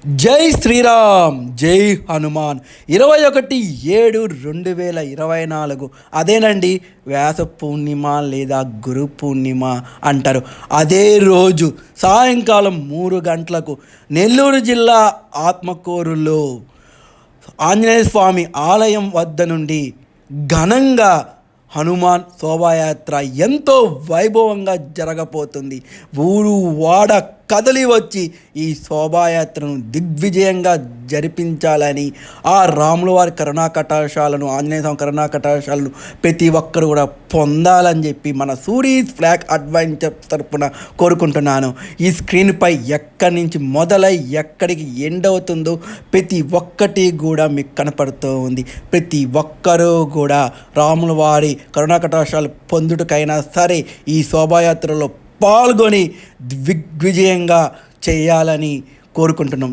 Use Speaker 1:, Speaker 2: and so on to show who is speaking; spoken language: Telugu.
Speaker 1: జై శ్రీరామ్, జై హనుమాన్. 21/7/2024 అదేనండి వ్యాస పూర్ణిమ లేదా గురు పూర్ణిమ అంటారు. అదే రోజు సాయంకాలం 3 గంటలకు నెల్లూరు జిల్లా ఆత్మకూరులో ఆంజనేయ స్వామి ఆలయం వద్ద నుండి ఘనంగా హనుమాన్ శోభాయాత్ర ఎంతో వైభవంగా జరగబోతుంది. ఊరు వాడ కదలి వచ్చి ఈ శోభాయాత్రను దిగ్విజయంగా జరిపించాలని, ఆ రాముల వారి కరుణాకటాక్షాలను, ఆంజనేయ స్వామి కరుణాకటాక్షాలను ప్రతి ఒక్కరు కూడా పొందాలని చెప్పి మన సూరీస్ ఫ్లాగ్ అడ్వెంచర్స్ తరపున కోరుకుంటున్నాను. ఈ స్క్రీన్పై ఎక్కడి నుంచి మొదలై ఎక్కడికి ఎండ్ అవుతుందో ప్రతి ఒక్కటి కూడా మీకు కనపడుతూ ఉంది. ప్రతి ఒక్కరూ కూడా రాముల వారి కరుణాకటాక్షాలు పొందుటకైనా సరే ఈ శోభాయాత్రలో పాల్గొని దిగ్విజయంగా చేయాలని కోరుకుంటున్నాం.